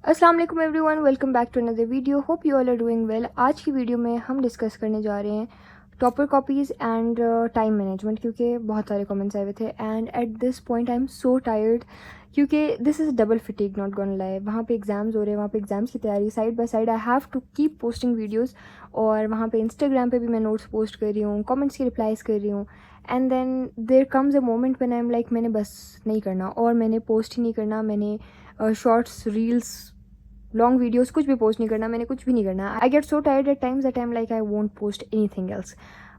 अस्सलाम वालेकुम everyone, welcome back to another video. Hope you all are doing well. आज की वीडियो में हम डिस्कस करने जा रहे हैं topper copies and time management, क्योंकि बहुत सारे कमेंट्स आए हुए थे and at this point I am so tired, क्योंकि this is double fatigue, not gonna lie. वहाँ पे एग्ज़ाम्स हो रहे हैं, वहाँ पे एग्ज़ाम्स की तैयारी side by side, I have to keep posting videos. और वहाँ पे इंस्टाग्राम पे भी मैं नोट्स पोस्ट कर रही हूँ, कमेंट्स की रिप्लाइज़ कर रही हूँ। And then there comes a moment when I am like मैंने बस नहीं करना और मैंने पोस्ट ही नहीं करना, मैंने शॉर्ट्स रील्स लॉन्ग वीडियोस कुछ भी पोस्ट नहीं करना, मैंने कुछ भी नहीं करना। I get so tired at times that I am like I won't post anything else,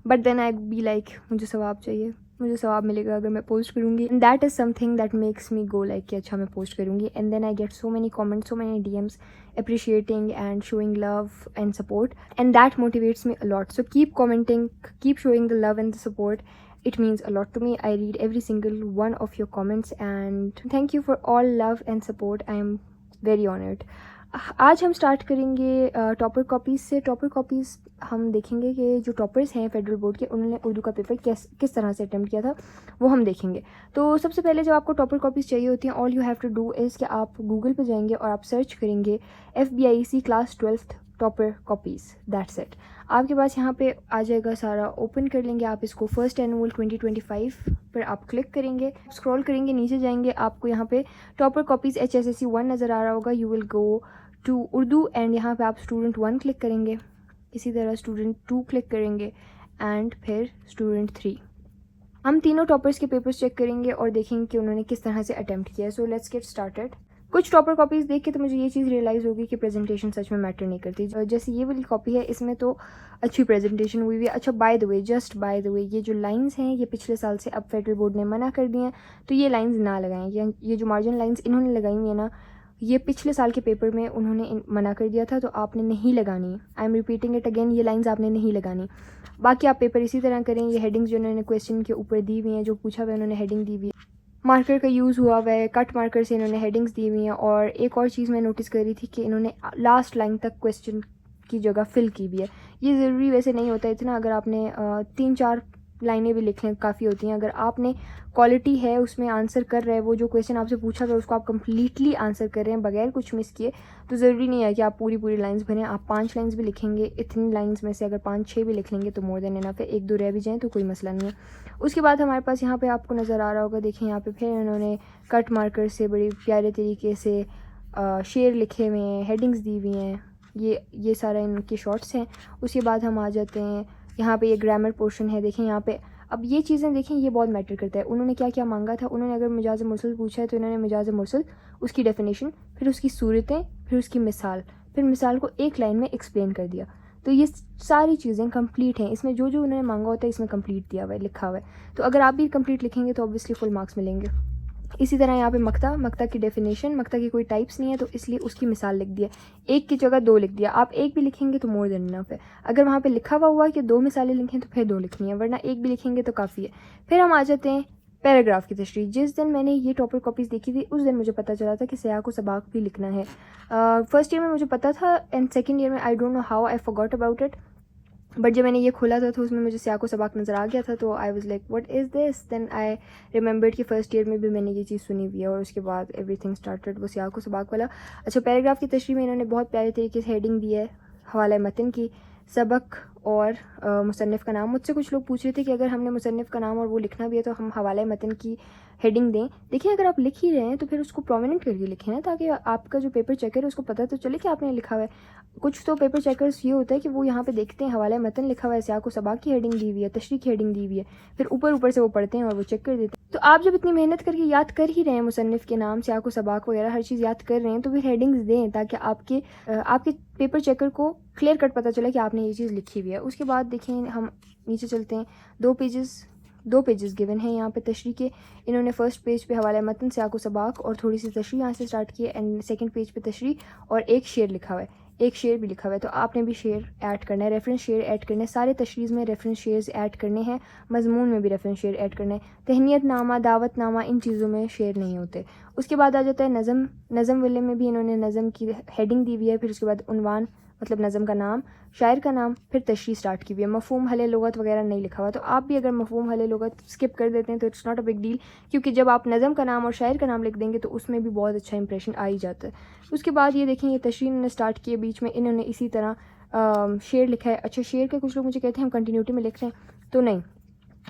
but then I be like मुझे सवाब चाहिए, मुझे सवाब मिलेगा अगर मैं पोस्ट करूँगी। And that is something that makes me go like कि अच्छा मैं पोस्ट करूँगी। And then I get so many comments, so many DMs appreciating and showing love and support, and that motivates me a lot. So keep commenting, keep showing the love and the support. It means a lot to me. I read every single one of your comments and thank you for all love and support. I am very honored. आज हम start करेंगे topper copies से। Topper copies हम देखेंगे कि जो toppers हैं federal board के, उन्होंने उर्दू का पेपर किस तरह से अटैम्प्ट किया था, वो हम देखेंगे। तो सबसे पहले जब आपको टॉपर कॉपीज़ चाहिए होती हैं, all you have to do is कि आप गूगल पे जाएंगे और आप सर्च करेंगे FBIEC class 12th topper copies, that's it. आपके पास यहाँ पे आ जाएगा सारा, ओपन कर लेंगे आप इसको। फर्स्ट एनुअल 2025 पर आप क्लिक करेंगे, स्क्रॉल करेंगे, नीचे जाएंगे, आपको यहाँ पे टॉपर कॉपीज़ HSSC 1 नज़र आ रहा होगा। You will go to Urdu and यहाँ पे आप स्टूडेंट 1 क्लिक करेंगे, इसी तरह स्टूडेंट 2 क्लिक करेंगे एंड फिर स्टूडेंट 3। हम तीनों टॉपर्स के पेपर्स चेक करेंगे और देखेंगे कि उन्होंने किस तरह से अटैम्प्ट किया है। So let's get started. कुछ टॉपर कॉपीज़ देख के तो मुझे ये चीज़ रियलाइज़ होगी कि प्रेजेंटेशन सच में मैटर नहीं करती। जैसे ये वाली कॉपी है, इसमें तो अच्छी प्रेजेंटेशन हुई हुई है। अच्छा, by the way, just by the way, ये जो लाइंस हैं ये पिछले साल से अब फेडरल बोर्ड ने मना कर दी हैं, तो ये लाइंस ना लगाएं। ये जो मार्जिन लाइंस इन्होंने लगाई हुई है ना, ये पिछले साल के पेपर में उन्होंने मना कर दिया था, तो आपने नहीं लगानी। I am repeating it again, ये लाइंस आपने नहीं लगानी। बाकी आप पेपर इसी तरह करें। ये हेडिंग्स जो उन्होंने क्वेश्चन के ऊपर दी हुई हैं, जो पूछा हुआ है उन्होंने हेडिंग दी हुई है, मार्कर का यूज़ हुआ हुआ है, कट मार्कर से इन्होंने हेडिंग्स दी हुई हैं। और एक और चीज़ मैं नोटिस कर रही थी कि इन्होंने लास्ट लाइन तक क्वेश्चन की जगह फिल की हुई है। ये ज़रूरी वैसे नहीं होता इतना, अगर आपने 3-4 लाइनें भी लिख लें काफ़ी होती हैं। अगर आपने क्वालिटी है उसमें आंसर कर रहे हैं, वो जो क्वेश्चन आपसे पूछा गया उसको आप कंप्लीटली आंसर कर रहे हैं बगैर कुछ मिस किए, तो ज़रूरी नहीं है कि आप पूरी पूरी लाइंस भरें। आप 5 लाइंस भी लिखेंगे, इतनी लाइंस में से अगर 5-6 भी लिख लेंगे तो मोर देन इनफ है। 1-2 रह भी जाएँ तो कोई मसला नहीं है। उसके बाद हमारे पास यहाँ पे आपको नज़र आ रहा होगा, देखिए यहाँ पे फिर इन्होंने कट मार्कर से बड़ी प्यारे तरीके से शेर लिखे हुए हैं, हेडिंग्स दी हुई हैं। ये सारा इनके शॉर्ट्स हैं। उसके बाद हम आ जाते हैं यहाँ पे, ये ग्रामर पोर्शन है। देखें यहाँ पे, अब ये चीज़ें देखें, ये बहुत मैटर करता है। उन्होंने क्या क्या मांगा था। उन्होंने अगर मिजाज मुरसल पूछा है तो इन्होंने मिजाज मुरसल, उसकी डेफिनेशन, फिर उसकी सूरतें, फिर उसकी मिसाल, फिर मिसाल को एक लाइन में एक्सप्लेन कर दिया। तो ये सारी चीज़ें कंप्लीट हैं। इसमें जो जो उन्होंने मांगा होता है इसमें कंप्लीट दिया हुआ है, लिखा हुआ है। तो अगर आप भी कंप्लीट लिखेंगे तो ऑब्वियसली फुल मार्क्स मिलेंगे। इसी तरह यहाँ पे मक्ता की डेफिनेशन, मक्ता की कोई टाइप्स नहीं है तो इसलिए उसकी मिसाल लिख दिया, एक की जगह 2 लिख दिया। आप एक भी लिखेंगे तो मोर देन इनफ है। अगर वहाँ पे लिखा हुआ कि 2 मिसालें लिखें तो फिर 2 लिखनी है, वरना एक भी लिखेंगे तो काफ़ी है। फिर हम आ जाते हैं पैराग्राफ की तशरीह। जिस दिन मैंने ये टॉपर कॉपीज़ देखी थी उस दिन मुझे पता चला था कि सियाक व सबाक भी लिखना है। फर्स्ट ईयर में मुझे पता था एंड सेकेंड ईयर में I don't know how I forgot about it, but जब मैंने ये खोला था तो उसमें मुझे सियाक व सबाक नज़र आ गया था। तो I was like what is this. Then I remembered कि फ़र्स्ट ईयर में भी मैंने ये चीज़ सुनी हुई है और उसके बाद एवरीथिंग स्टार्टेड वो सियाक व सबाक वाला। अच्छा, पैराग्राफ की तशरीह में इन्होंने बहुत प्यारे तरीके से हेडिंग दी है, हवाला मतन की, सबक और मुसन्निफ़ का नाम। मुझसे कुछ लोग पूछ रहे थे कि अगर हमने मुसन्निफ़ का नाम और वो लिखना भी है तो हम हवाला मतन की हेडिंग दें। देखिए, अगर आप लिख ही रहे हैं तो फिर उसको प्रोमिनेंट करके लिखें ना, ताकि आपका जो पेपर चेकर है उसको पता तो चले कि आपने लिखा हुआ है। कुछ तो पेपर चेकर्स ये होता है कि वो यहाँ पे देखते हैं हवाला मतन लिखा हुआ है, सियाक व सबाक की हेडिंग दी हुई है, तशरीह की हेडिंग दी हुई है, फिर ऊपर ऊपर से वो पढ़ते हैं और वो चेक कर देते हैं। तो आप जब इतनी मेहनत करके याद कर ही रहे हैं मुसन्निफ़ के नाम, सियाक व सबाक वगैरह हर चीज़ याद कर रहे हैं, तो फिर हेडिंग्स दें ताकि आपके पेपर चेकर को क्लियर कट पता चले कि आपने ये चीज़ लिखी हुई है। उसके बाद देखें, हम नीचे चलते हैं। 2 पेजेस गिवन हैं यहाँ पे तशरीह के। इन्होंने फर्स्ट पेज पे हवाला मतन, सियाक व सबाक और थोड़ी सी तशरीह यहाँ से स्टार्ट की है, एंड सेकंड पेज पे तशरीह और एक शेर लिखा हुआ है, एक शेर भी लिखा हुआ है। तो आपने भी शेर ऐड करना है, रेफरेंस शेर ऐड करने हैं। सारे तशरीह में रेफरेंस शेयर्स ऐड करने हैं, मजमून में भी रेफरेंस शेयर ऐड करना है। तहनीत नामा, दावत नामा, इन चीज़ों में शेयर नहीं होते। उसके बाद आ जाता है नज़म। नज़म वाले में भी इन्होंने नज़म की हेडिंग दी हुई है, फिर उसके बाद उन्वान, मतलब नज़म का नाम, शायर का नाम, फिर तशरीह स्टार्ट की हुई है। मफ़हूम हले लुगत वगैरह नहीं लिखा हुआ, तो आप भी अगर मफ़हूम हले लुगत स्किप कर देते हैं तो it's not a big deal, क्योंकि जब आप नज़म का नाम और शायर का नाम लिख देंगे तो उसमें भी बहुत अच्छा इंप्रेशन आ ही जाता है। उसके बाद ये देखें, ये तशरीह इन्होंने स्टार्ट की है, बीच में इन्होंने इसी तरह शेर लिखा है। अच्छा, शेर के कुछ लोग मुझे कहते हैं हम कंटिन्यूटी में लिख रहे हैं, तो नहीं,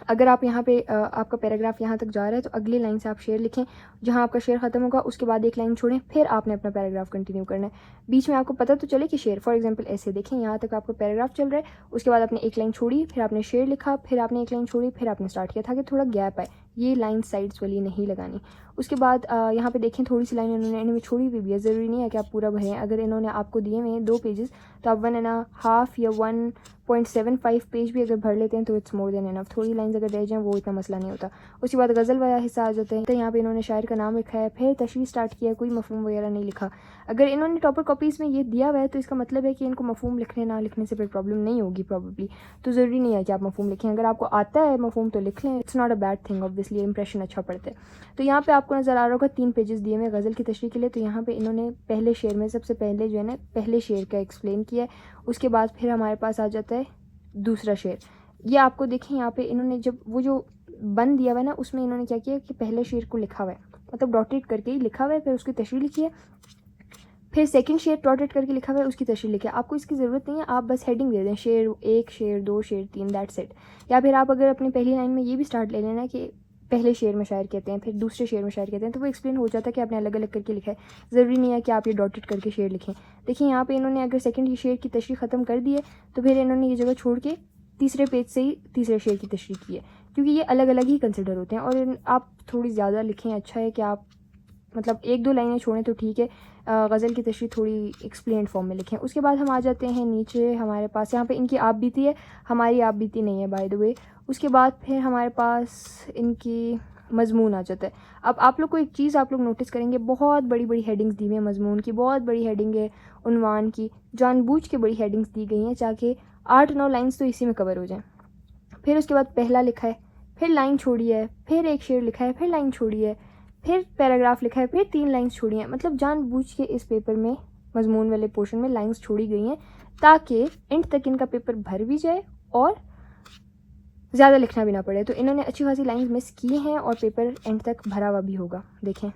अगर आप यहाँ पे आपका पैराग्राफ यहाँ तक जा रहा है तो अगली लाइन से आप शेर लिखें, जहाँ आपका शेर ख़त्म होगा उसके बाद एक लाइन छोड़ें, फिर आपने अपना पैराग्राफ कंटिन्यू करना है। बीच में आपको पता तो चले कि शेर, फॉर एग्जांपल ऐसे देखें, यहाँ तक आपका पैराग्राफ चल रहा है, उसके बाद आपने एक लाइन छोड़ी, फिर आपने शेर लिखा, फिर आपने एक लाइन छोड़ी, फिर आपने स्टार्ट किया, ताकि थोड़ा गैप आए। ये लाइन साइड्स वाली नहीं लगानी। उसके बाद यहाँ पे देखें, थोड़ी सी लाइन इन्होंने इनमें छोड़ी हुई भी है, ज़रूरी नहीं है कि आप पूरा भरें। अगर इन्होंने आपको दिए हुए हैं 2 पेजेस, तो आप 1.5 या 1.75 पेज भी अगर भर लेते हैं तो इट्स मोर देन इनफ। थोड़ी लाइंस अगर रह जाएं वो इतना मसला नहीं होता। उसके बाद गज़ल वाला हिस्सा आ जाता है, तो यहाँ पे इन्होंने शायर का नाम लिखा है, फिर तशरीह स्टार्ट किया है, कोई मफ़हूम वगैरह नहीं लिखा। अगर इन्होंने टॉपर कॉपीज़ में ये दिया हुआ है तो इसका मतलब है कि इनको मफ़हूम लिखने ना लिखने से कोई प्रॉब्लम नहीं होगी प्रॉब्ली, तो ज़रूरी नहीं है कि आप मफ़हूम लिखें। अगर आपको आता है मफ़हूम तो लिख लें, it's not a bad thing, obviously impression अच्छा पड़ता है। तो यहाँ पे आपको नज़र आ रहा होगा 3 पेजेस दिए हुए गज़ल की तशरीह के लिए। तो यहाँ पे इन्होंने पहले शेर में सबसे पहले जो है ना, पहले शेर का एक्सप्लेन किया है। उसके बाद फिर हमारे पास आ जाता है दूसरा शेर। ये आपको देखें, यहाँ पे इन्होंने जब वो जो बंद दिया हुआ है ना, उसमें इन्होंने क्या किया कि पहले शेर को लिखा हुआ है, मतलब डॉटेड करके ही लिखा हुआ है, फिर उसकी तशरीह लिखी है। फिर सेकंड शेर डॉटेड करके लिखा हुआ है, उसकी तशरीह लिखी है। आपको इसकी ज़रूरत नहीं है, आप बस हेडिंग दे दें, शेर 1, शेर 2, शेर 3, दैट्स इट। या फिर आप अगर अपनी पहली लाइन में ये भी स्टार्ट ले लेना कि पहले शेर में शायर कहते हैं, फिर दूसरे शेर में शायर कहते हैं, तो वो एक्सप्लेन हो जाता है कि आपने अलग अलग करके लिखा है। ज़रूरी नहीं है कि आप ये डॉटेड करके शेर लिखें। देखिए यहाँ पे इन्होंने अगर सेकंड शेर की तशरीह ख़त्म कर दी है तो फिर इन्होंने ये जगह छोड़ के तीसरे पेज से ही तीसरे शेर की तशरीह की है, क्योंकि ये अलग अलग ही कंसिडर होते हैं। और आप थोड़ी ज़्यादा लिखें, अच्छा है कि आप मतलब 1-2 लाइनें छोड़ें तो ठीक है, गज़ल की तशरीह थोड़ी एक्सप्लेन फॉर्म में लिखें। उसके बाद हम आ जाते हैं नीचे, हमारे पास यहाँ पे इनकी आप बीती है, हमारी आप बीती नहीं है बाय द वे। उसके बाद फिर हमारे पास इनकी मज़मून आ जाता है। अब आप लोग को एक चीज़ आप लोग नोटिस करेंगे, बहुत बड़ी बड़ी हेडिंग्स दी हुई हैं मज़मून की, बहुत बड़ी हेडिंग है उन्वान की, जानबूझ के बड़ी हेडिंग्स दी गई हैं ताकि 8-9 लाइन्स तो इसी में कवर हो जाएँ। फिर उसके बाद पहला लिखा है, फिर लाइन छोड़ी है, फिर एक शेर लिखा है, फिर लाइन छोड़ी है, फिर पैराग्राफ लिखा है, फिर 3 लाइन्स छोड़ी हैं। मतलब जानबूझ के इस पेपर में मजमून वाले पोर्शन में लाइन्स छोड़ी गई हैं ताकि एंड तक इनका पेपर भर भी जाए और ज़्यादा लिखना भी ना पड़े। तो इन्होंने अच्छी खासी लाइन्स मिस की हैं और पेपर एंड तक भरा हुआ भी होगा। देखें,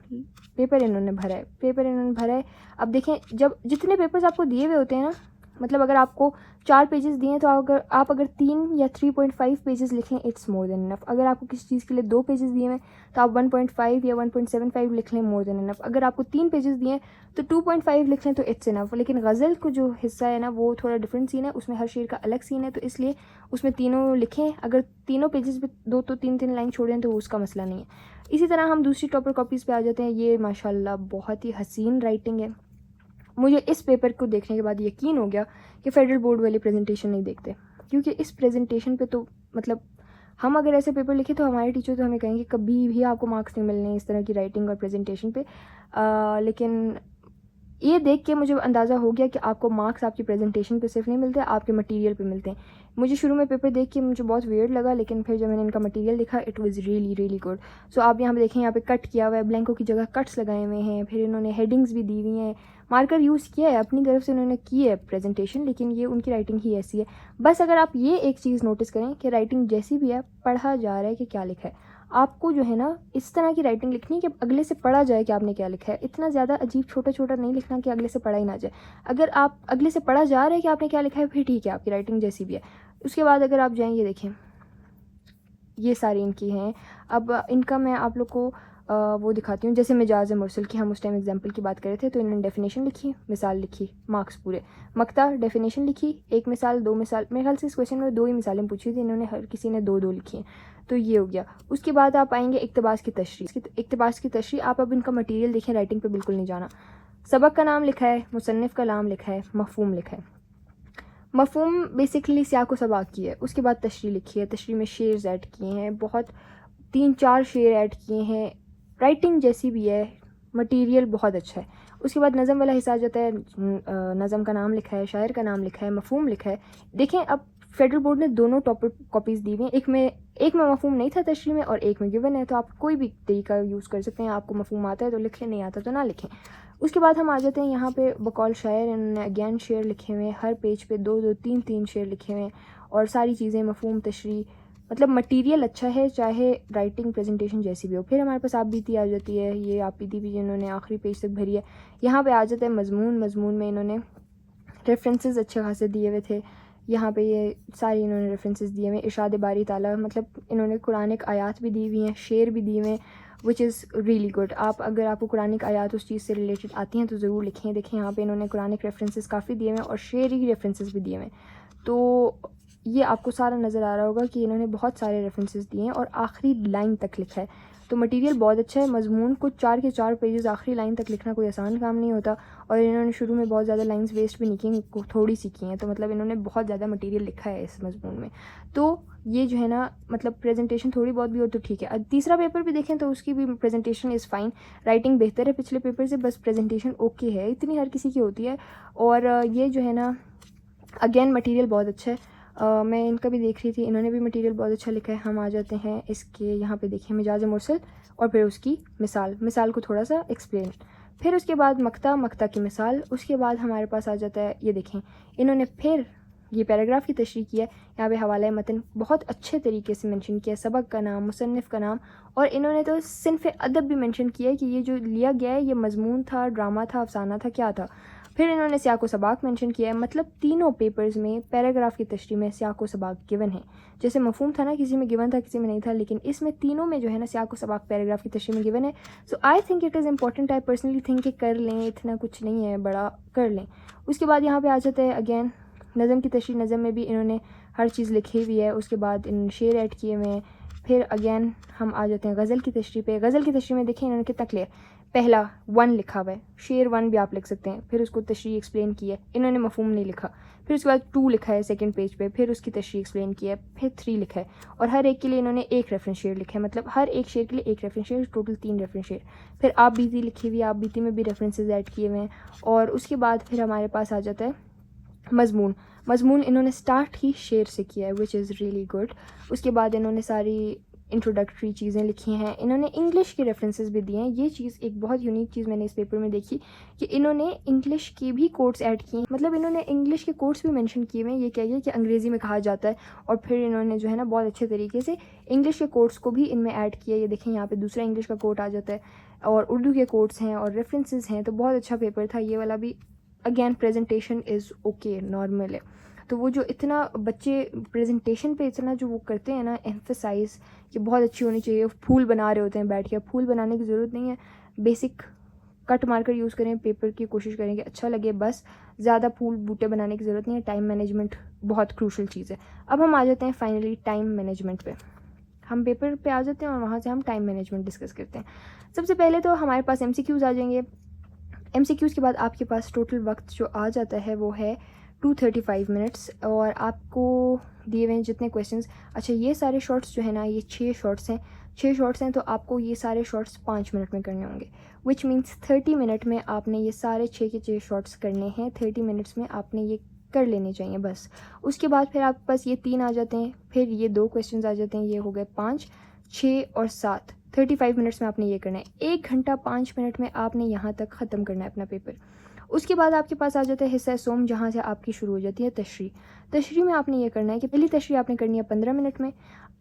पेपर इन्होंने भरा है, पेपर इन्होंने भरा है। अब देखें, जब जितने पेपर्स आपको दिए हुए होते हैं ना, मतलब अगर आपको 4 पेजेस दिए हैं तो आप अगर 3 या 3.5 पेजेस लिख लें, इट्स मोर देन इनफ। अगर आपको किसी चीज़ के लिए 2 पेजेस दिए हैं तो आप 1.5 या 1.75 लिख लें, मोर देन इनफ। अगर आपको 3 पेजेस दिए हैं तो 2.5 लिख लें तो इट्स इनफ। लेकिन गज़ल को जो हिस्सा है ना, वो थोड़ा डिफरेंट सीन है, उसमें हर शेर का अलग सीन है, तो इसलिए उसमें तीनों लिखें। अगर तीनों पेजेस पे 2 तो 3 लाइन छोड़ें तो उसका मसला नहीं है। इसी तरह हम दूसरी टॉपर कॉपीज़ पे आ जाते हैं। ये माशाल्लाह बहुत ही हसीन राइटिंग है। मुझे इस पेपर को देखने के बाद यकीन हो गया कि फेडरल बोर्ड वाली प्रेजेंटेशन नहीं देखते, क्योंकि इस प्रेजेंटेशन पे तो मतलब हम अगर ऐसे पेपर लिखे तो हमारे टीचर तो हमें कहेंगे कभी भी आपको मार्क्स नहीं मिलने इस तरह की राइटिंग और प्रेजेंटेशन पे। लेकिन ये देख के मुझे अंदाज़ा हो गया कि आपको मार्क्स आपकी प्रेजेंटेशन पे सिर्फ नहीं मिलते, आपके मटेरियल पे मिलते हैं। मुझे शुरू में पेपर देख के मुझे बहुत वियर्ड लगा, लेकिन फिर जब मैंने इनका मटेरियल देखा, it was really really good. So आप यहाँ पे देखें, यहाँ पे कट किया हुआ है, ब्लैंकों की जगह कट्स लगाए हुए हैं, फिर इन्होंने हेडिंग्स भी दी हुई हैं, मार्कर यूज़ किया है, अपनी तरफ से उन्होंने की है प्रेजेंटेशन, लेकिन ये उनकी राइटिंग ही ऐसी है। बस अगर आप ये एक चीज़ नोटिस करें कि राइटिंग जैसी भी है, पढ़ा जा रहा है कि क्या लिखा है। आपको जो है ना इस तरह की राइटिंग लिखनी है कि अगले से पढ़ा जाए कि आपने क्या लिखा है। इतना ज़्यादा अजीब छोटा छोटा नहीं लिखना कि अगले से पढ़ा ही ना जाए। अगर आप अगले से पढ़ा जा रहा है कि आपने क्या लिखा है, फिर ठीक है, आपकी राइटिंग जैसी भी है। उसके बाद अगर आप जाएँ, ये देखें, ये सारी इनकी हैं। अब इनका मैं आप लोग को वो दिखाती हूँ। जैसे मिजाज मुरसल की हम उस टाइम एग्जाम्पल की बात कर रहे थे, तो इन्होंने डेफिनेशन लिखी, मिसाल लिखी, मार्क्स पूरे। मक्ता डेफिनेशन लिखी, 1 मिसाल, 2 मिसाल, मेरे ख्याल से इस क्वेश्चन में 2 ही मिसालें पूछी थी, इन्होंने हर किसी ने 2-2 लिखी हैं। तो ये हो गया। उसके बाद आप आएंगे इक्तबास की तशरीह। इक्तबास की तशरीह आप अब इनका मटीरियल देखें, राइटिंग पर बिल्कुल नहीं जाना। सबक का नाम लिखा है, मुसन्निफ़ का नाम लिखा है, मफ़हूम लिखा है। मफ़हूम बेसिकली सियाक़ व सबाक़ की है। उसके बाद तशरीह लिखी है, तशरीह में शेर्स ऐड किए हैं, बहुत 3-4 शेर ऐड किए हैं, राइटिंग जैसी भी है, मटेरियल बहुत अच्छा है। उसके बाद नज़म वाला हिस्सा आ जाता है। नज़म का नाम लिखा है, शायर का नाम लिखा है, मफ़हूम लिखा है। देखें, अब फेडरल बोर्ड ने दोनों टॉपर कॉपीज़ दी हुई हैं। एक में मफ़हूम नहीं था तशरीह में और एक में गिवन है, तो आप कोई भी तरीका यूज़ कर सकते हैं। आपको मफ़हूम आता है तो लिखें, नहीं आता तो ना लिखें। उसके बाद हम आ जाते हैं यहाँ पे बकौल शायर, इन्होंने अगेन शेर लिखे हुए हैं, हर पेज पे 2-2 3-3 शेर लिखे हुए हैं और सारी चीज़ें मफहूम तशरीह, मतलब मटेरियल अच्छा है, चाहे राइटिंग प्रेजेंटेशन जैसी भी हो। फिर हमारे पास आप बीती आ जाती है, ये आप बीती भी जिन्होंने आखिरी पेज तक भरी है। यहाँ पे आ जाता है मजमून। मजमून में इन्होंने रेफरेंसेस अच्छे खासे दिए हुए थे, यहाँ पे ये सारी इन्होंने रेफरेंसेस दिए हुए हैं। इरशाद बारी ताला, मतलब इन्होंने कुरानिक आयात भी दी हुई हैं, शेर भी दिए हुए हैं, विच इज़ रियली गुड। आप अगर आपको कुरानिक आयात उस चीज़ से रिलेटेड आती हैं तो ज़रूर लिखें। देखें यहाँ पे इन्होंने कुरानिक रेफरेंसेस काफ़ी दिए हुए हैं और शेरी रेफरेंसेस भी दिए हुए हैं। तो ये आपको सारा नज़र आ रहा होगा कि इन्होंने बहुत सारे रेफरेंसेस दिए हैं और आखिरी लाइन तक लिखा है। तो मटेरियल बहुत अच्छा है। मजमून को 4 के 4 पेजेस आखिरी लाइन तक लिखना कोई आसान काम नहीं होता और इन्होंने शुरू में बहुत ज़्यादा लाइंस वेस्ट भी नहीं की, थोड़ी सी की हैं। तो मतलब इन्होंने बहुत ज़्यादा मटेरियल लिखा है इस मजमून में। तो ये जो है ना, मतलब प्रेजेंटेशन थोड़ी बहुत भी हो तो ठीक है। अब तीसरा पेपर भी देखें तो उसकी भी प्रेजेंटेशन इज़ फाइन, राइटिंग बेहतर है पिछले पेपर से, बस प्रेजेंटेशन ओके है, इतनी हर किसी की होती है। और ये जो है ना, अगेन मटेरियल बहुत अच्छा है। मैं इनका भी देख रही थी, इन्होंने भी मटेरियल बहुत अच्छा लिखा है। हम आ जाते हैं इसके, यहाँ पे देखिए मिजाज मुरसल और फिर उसकी मिसाल को थोड़ा सा एक्सप्लेन, फिर उसके बाद मक्ता की मिसाल, उसके बाद हमारे पास आ जाता है, ये देखें इन्होंने फिर ये पैराग्राफ की तशरीह की है। यहाँ पे हवाला मतन बहुत अच्छे तरीके से मेंशन किया है, सबक का नाम, मुसन्निफ़ का नाम, और इन्होंने तो सिन्फ़ अदब भी मेंशन किया है कि ये जो लिया गया है ये मजमून था, ड्रामा था, अफसाना था, क्या था। फिर इन्होंने सियाक व सबाक मेंशन किया है, मतलब तीनों पेपर्स में पैराग्राफ की तशरीह में सियाक व सबाक गिवन है। जैसे मफहूम था ना, किसी में गिवन था किसी में नहीं था, लेकिन इसमें तीनों में जो है ना सियाक व सबाक पैराग्राफ की तशरीह में गिवन है। So I think it is important. I personally think कि कर लें, इतना कुछ नहीं है बड़ा, कर लें। उसके बाद यहाँ पे आ जाता है अगेन नज़म की तशरीह। नज़म में भी इन्होंने हर चीज़ लिखी हुई है। उसके बाद इन्होंने शेर ऐड किए हुए हैं। फिर अगेन हम आ जाते हैं गज़ल की तशरीह पे। गज़ल की तशरीह में देखें इन्होंने कितना क्लियर, पहला 1 लिखा हुआ है, शेर 1 भी आप लिख सकते हैं, फिर उसको तशरीह एक्सप्लेन की है, इन्होंने मफहूम नहीं लिखा। फिर उसके बाद 2 लिखा है सेकंड पेज पे, फिर उसकी तशरीह एक्सप्लेन की है, फिर 3 लिखा है और हर एक के लिए इन्होंने एक रेफरेंस शेर लिखा है, मतलब हर एक शेर के लिए एक रेफरेंस शेर, टोटल 3 रेफरेंस शेर। फिर आप बीती लिखी हुई है, आप बीती में भी रेफरेंसेज ऐड किए हुए हैं। और उसके बाद फिर हमारे पास आ जाता है मजमून इन्होंने स्टार्ट ही शेर से किया है, विच इज़ रियली गुड। उसके बाद इन्होंने सारी इंट्रोडक्टरी चीज़ें लिखी हैं, इन्होंने इंग्लिश के रेफरेंसेस भी दिए हैं। ये चीज़ एक बहुत यूनिक चीज़ मैंने इस पेपर में देखी कि इन्होंने इंग्लिश के भी कोट्स ऐड किए हैं, मतलब इन्होंने इंग्लिश के कोट्स भी मेंशन किए हुए हैं। ये क्या है कि अंग्रेज़ी में कहा जाता है, और फिर इन्होंने जो है ना बहुत अच्छे तरीके से इंग्लिश के कोट्स को भी इनमें ऐड किया। ये देखें यहाँ पे दूसरा इंग्लिश का कोट आ जाता है और उर्दू के कोट्स हैं और रेफरेंसेस हैं। तो बहुत अच्छा पेपर था ये वाला भी। Again presentation is okay, normal है। तो वो जो इतना बच्चे प्रेजेंटेशन पे इतना जो वो करते हैं ना एम्फेसाइज़ कि बहुत अच्छी होनी चाहिए, फूल बना रहे होते हैं बैठ के, फूल बनाने की ज़रूरत नहीं है, बेसिक कट मार्कर यूज़ करें, पेपर की कोशिश करें कि अच्छा लगे, बस ज़्यादा फूल बूटे बनाने की ज़रूरत नहीं है। टाइम मैनेजमेंट बहुत क्रूशल चीज़ है। अब हम आ जाते हैं फाइनली टाइम मैनेजमेंट पे। हम पेपर पे आ जाते हैं और वहाँ से हम टाइम मैनेजमेंट डिस्कस करते हैं। सबसे पहले तो हमारे पास MCQs आ जाएंगे। MCQs के बाद आपके पास टोटल वक्त जो आ जाता है वो है 235 मिनट्स, और आपको दिए हुए हैं जितने क्वेश्चंस। अच्छा, ये सारे शॉर्ट्स जो है ना, ये 6 शॉर्ट्स हैं, तो आपको ये सारे शॉर्ट्स 5 मिनट में करने होंगे, विच मीन्स 30 मिनट में आपने ये सारे 6 के 6 शॉर्ट्स करने हैं। 30 मिनट्स में आपने ये कर लेने चाहिए बस। उसके बाद फिर आपके पास ये 3 आ जाते हैं, फिर ये 2 क्वेश्चंस आ जाते हैं, ये हो गए 5, 6 और 7। 35 मिनट्स में आपने ये करना है। 1 घंटा 5 मिनट में आपने यहाँ तक ख़त्म करना है अपना पेपर। उसके बाद आपके पास आ जाता है हिस्सा सोम, जहाँ से आपकी शुरू हो जाती है तशरीह में आपने ये करना है कि पहली तशरीह आपने करनी है 15 मिनट में,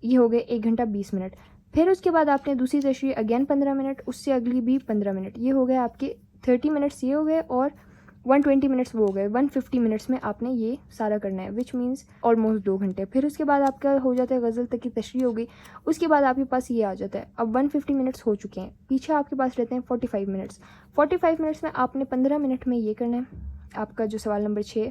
ये हो गए 1 घंटा 20 मिनट। फिर उसके बाद आपने दूसरी तशरीह अगेन 15 मिनट, उससे अगली भी 15 मिनट, ये हो गए आपके 30 मिनट्स ये हो गए, और 120 मिनट्स वो हो गए। 150 मिनट्स में आपने ये सारा करना है, विच मीन्स ऑलमोस्ट 2 घंटे। फिर उसके बाद आपका हो जाता है गज़ल तक की तशरीह हो गई। उसके बाद आपके पास ये आ जाता है, अब 150 मिनट्स हो चुके हैं, पीछे आपके पास रहते हैं 45 मिनट्स। 45 मिनट्स में आपने 15 मिनट में ये करना है। आपका जो सवाल नंबर 6,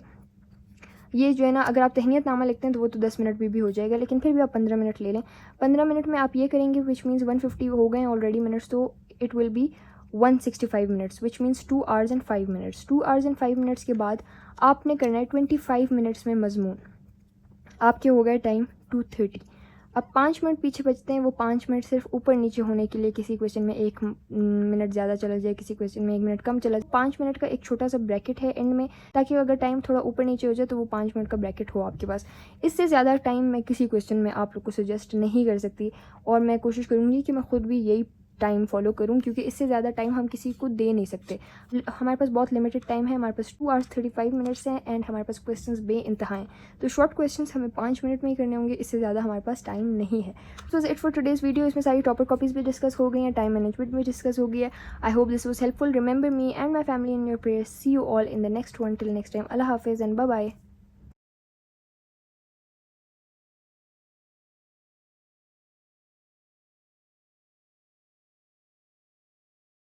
ये जो है ना, अगर आप तहनीतनामा लिखते हैं तो वो तो 10 मिनट भी हो जाएगा, लेकिन फिर भी आप 15 मिनट ले लें। 15 मिनट में आप ये करेंगे, विच मीन्स 150 हो गए ऑलरेडी मिनट्स, तो it will be 165 minutes, which means 2 hours and 5 minutes. 2 hours and 5 minutes के बाद आपने करना है 25 मिनट्स में मजमून। आपके हो गए टाइम 2:30। अब 5 मिनट पीछे बचते हैं, वो 5 मिनट सिर्फ ऊपर नीचे होने के लिए, किसी क्वेश्चन में 1 मिनट ज़्यादा चला जाए, किसी क्वेश्चन में 1 मिनट कम चला जाए। 5 मिनट का एक छोटा सा ब्रैकेट है एंड में, ताकि अगर टाइम थोड़ा ऊपर नीचे हो जाए तो वो 5 मिनट का ब्रैकेट हो आपके पास। इससे ज़्यादा टाइम मैं किसी क्वेश्चन में आप लोग को सजेस्ट नहीं कर सकती, और मैं कोशिश करूँगी कि मैं ख़ुद भी यही टाइम फॉलो करूँ, क्योंकि इससे ज़्यादा टाइम हम किसी को दे नहीं सकते। हमारे पास बहुत लिमिटेड टाइम है, हमारे पास 2 आवर्स 35 मिनट्स हैं एंड हमारे पास क्वेश्चंस बेइंतहा हैं। तो शॉर्ट क्वेश्चंस हमें 5 मिनट में ही करने होंगे, इससे ज़्यादा हमारे पास टाइम नहीं है। So it for today's video. इसमें सारी टॉपिक कॉपीज़ भी डिस्कस हो गई हैं, टाइम मैनेजमेंट भी डिस्कस हो गई है। I hope this was helpful. Remember me and my family in your prayers. See you all in the next one. Till next time, अल्लाह हाफिज़ एंड बाय बाय।